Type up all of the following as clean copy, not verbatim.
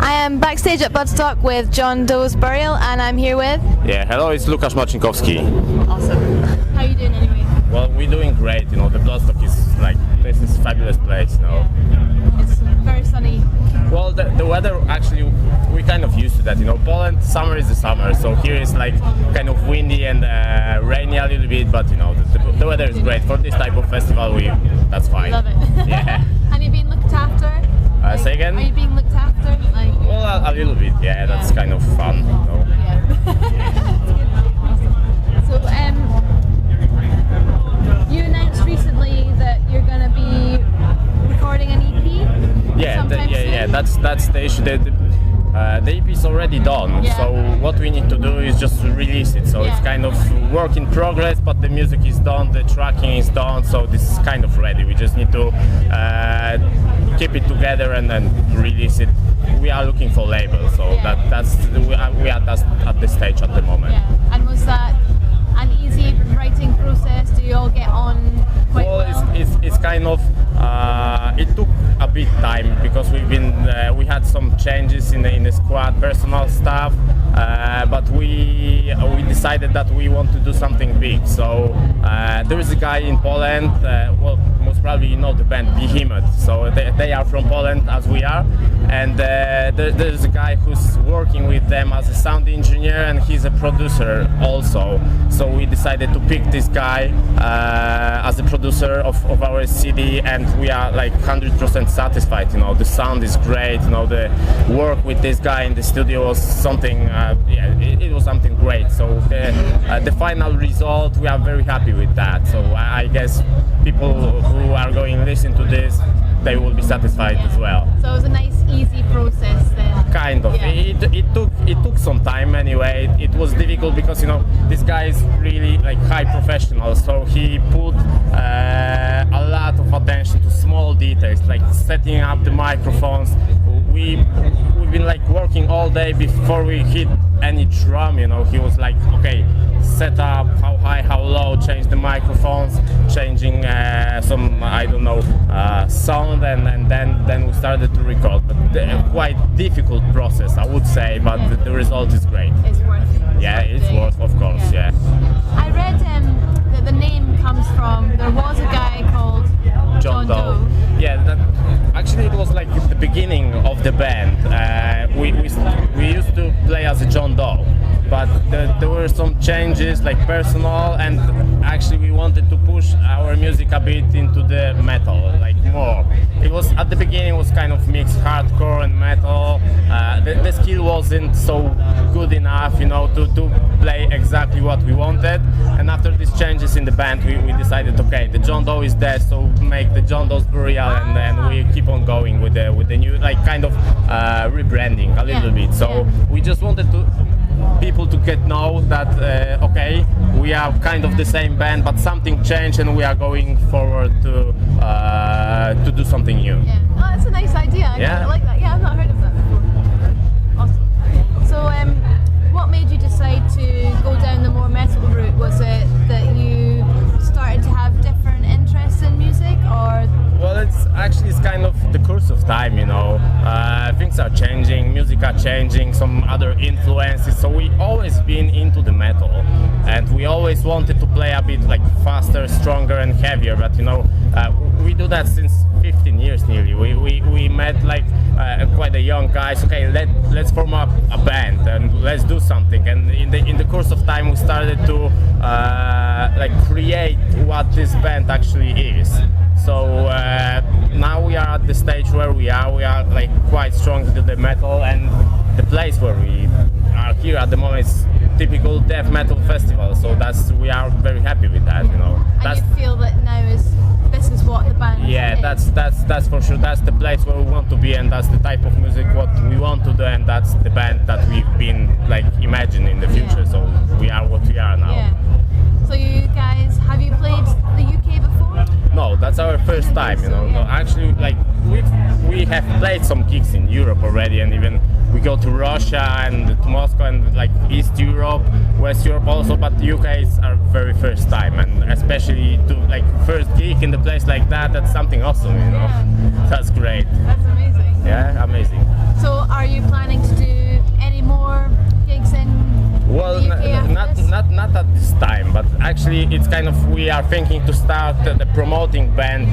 I am backstage at Bloodstock with John Doe's Burial, and I'm here with... Yeah, hello, it's Łukasz Marcinkowski. Awesome. How are you doing anyway? Well, we're doing great, the Bloodstock is this is a fabulous place, Yeah. It's very sunny. Well, the weather, actually, we're kind of used to that, Poland, summer is the summer, so here is kind of windy and rainy a little bit, but the weather is great. For this type of festival, that's fine. Love it. Yeah. And you've been looked after? Say again? Are you being looked after? Well, a little bit, yeah, that's kind of fun. Yeah. So, you announced recently that you're going to be recording an EP? Yeah, that's the issue. The EP is already done, so what we need to do is just release it. So it's kind of work in progress, but the music is done, the tracking is done, so this is kind of ready. We just need to keep it together and then release it. We are looking for labels, so we are at this stage at the moment. Yeah. And was that an easy writing process? Do you all get on quite well? It's kind of it took a bit time because we had some changes in the squad, personal stuff, but we decided that we want to do something big. So there is a guy in Poland. Well, most probably you know the band Behemoth. So they are from Poland as we are, and there's a guy who's working with them as a sound engineer, and he's a producer also. So we decided to pick this guy as a producer of our CD, and we are 100% satisfied. The sound is great. The work with this guy in the studio was something. It was something great. So the final result, we are very happy with that. So I guess people who are going to listen to this, they will be satisfied as well. So it was a nice, easy process then. Kind of. Yeah. It took some time anyway. It was difficult because this guy is really high professional. So he put a lot of attention to small details, like setting up the microphones. We've been working all day before we hit any drum. He was okay, set up how high, how low, change the microphones, changing some sound, and then we started to record. But quite difficult process, I would say, but the result is great. It's worth it. Yeah, it's worth, of course. Yeah. I read that the name comes from, there was a guy called John Doe. Yeah, actually it was the beginning of the band. We used to play as a John Doe, but there were some changes, personal, and actually we wanted to push our music a bit into the metal, more. It was at the beginning, it was kind of mixed hardcore and metal. The skill wasn't so good enough, to play exactly what we wanted. And after these changes in the band, we decided, okay, the John Doe is dead, so make the John Doe's Burial, and then we keep on going with the new, kind of rebranding a little bit. So we just wanted people to know that okay, we are kind of the same band, but something changed, and we are going forward to do something new. Yeah, that's a nice idea. I like that. Yeah, I've not heard of that before. Awesome. So, what made you decide to go down the more metal route? Was it that you started to have different interests in music, or? Well, it's kind of the course of time, things are changing, music are changing, some other influences, so we always been into the metal, and we always wanted to play a bit faster, stronger and heavier, but we do that since 15 years nearly. We met quite a young guys. Okay, let's form up a band and let's do something, and in the course of time we started to create what this band actually is. So now we are at the stage where we are quite strong into the metal, and the place where we are here at the moment is typical death metal festival. So we are very happy with that. And you feel that now this is what the band is. That's for sure. That's the place where we want to be, and that's the type of music what we want to do, and that's the band that we've been imagining in the future. So we are what we are now. Yeah. So you guys, have you played the UK before? No, that's our first time. No, actually, we have played some gigs in Europe already, and even we go to Russia and to Moscow and East Europe, West Europe also, but the UK is our very first time, and especially to first gig in a place like that, that's something awesome, Yeah. That's great. That's amazing. Yeah, amazing. So are are you planning to do any more gigs in Well, the UK after this? not at this time, but actually it's kind of, we are thinking to start the promoting band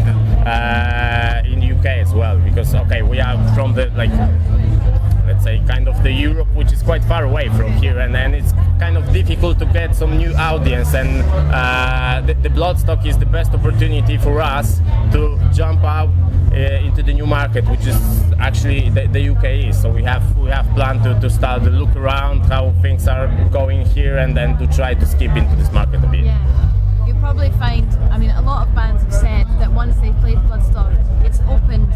in UK as well, because okay, we are from the, like, let's say kind of the Europe, which is quite far away from here, and then it's kind of difficult to get some new audience, and the Bloodstock is the best opportunity for us to jump out into the new market, which is actually the UK is. So we have planned to start to look around how things are going here, and then to try to skip into this market a bit. Yeah. You probably find, I mean, a lot of bands have said that once they've played Bloodstock, it's opened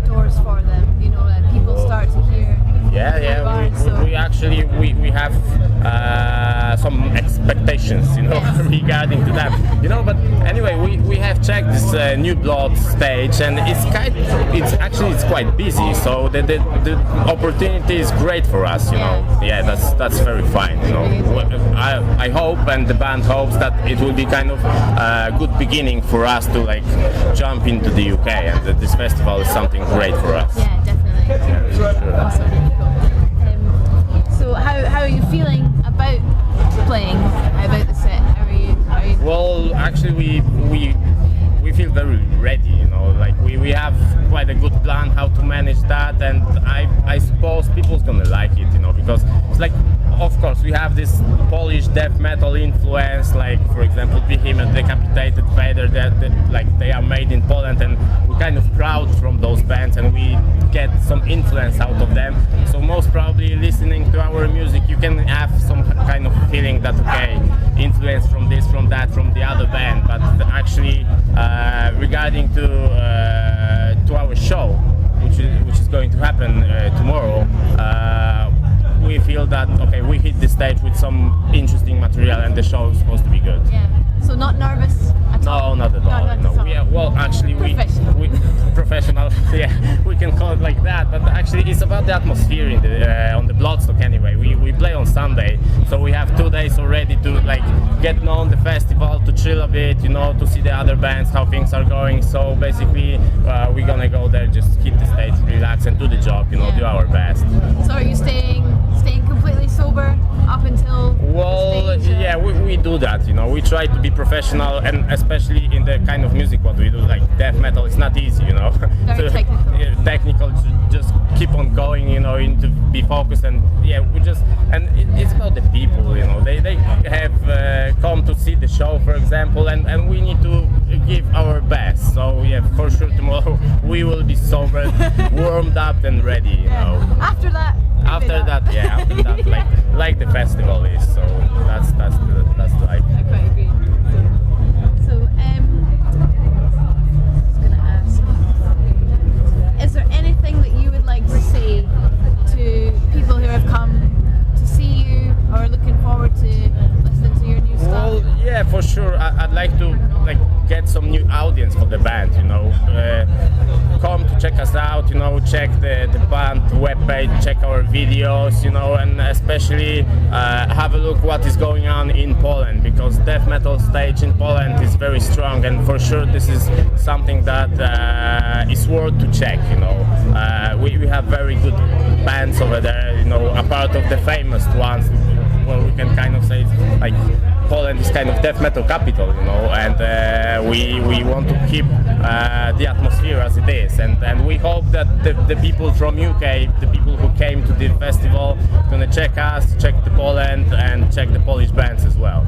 doors for them. You know, people start to hear. We actually we have some expectations, you know, regarding to that, you know. But anyway, we have checked this New Blood stage, and it's quite busy. So the opportunity is great for us, you know. Yeah, that's very fine, you know. I hope, and the band hopes, that it will be kind of a good beginning for us to like jump into the UK, and that this festival is something great for us. Yeah, definitely. Yeah, sure. Awesome. So how are you feeling about playing? How about the set? How are you? Well, actually we feel very ready, you know, like we have quite a good plan how to manage that, and I suppose people's gonna like it, you know, because it's like, of course, we have this Polish death metal influence, like for example Behemoth, Decapitated, Vader, that like they are made in Poland, and we're kind of proud from those bands, and we get some influence out of them. So most probably listening to our music, you can have some kind of feeling that okay, influence from this, from that, from the other band, but actually regarding to our show, which is going to happen tomorrow, we feel that okay, we hit the stage with some interesting material, and the show is supposed to be good. Yeah. So not nervous at all? No, not at all. Not at all. We are, well, actually, we professional. Yeah, we can call it like that. But actually, it's about the atmosphere in the on the Bloodstock anyway. We play on Sunday, so we have 2 days already to like get known the festival, to chill a bit, you know, to see the other bands, how things are going. So basically, we're gonna go there, just hit the stage, relax, and do the job. You know, do our best. So are you staying completely sober up until? Well, the stage, yeah, we do that, you know. We try to be professional, and especially in the kind of music what we do, like death metal, it's not easy, you know. Very technical. Technical, to just keep on going, you know, to be focused, and yeah, it's about the people, you know. They have come to see the show, for example, and we need to give our best. So yeah, for sure tomorrow we will be sober, warmed up, and ready, you know. After that, like the festival is. So that's like. I quite agree. So I was going to ask, is there anything that you would like to say to people who have come to see you or are looking forward to listening to your new stuff? Well, yeah, for sure. I'd like to get some new audience for the band, you know. Come to check us out, you know, check the band webpage, check our videos, you know, and especially have a look what is going on in Poland, because death metal stage in Poland is very strong, and for sure this is something that is worth to check, you know. We have very good bands over there, you know, apart of the famous ones. Well, we can kind of say like Poland is kind of death metal capital, you know, and we want to keep the atmosphere as it is, and we hope that the people from UK, the people who came to the festival, gonna check us, check the Poland, and check the Polish bands as well.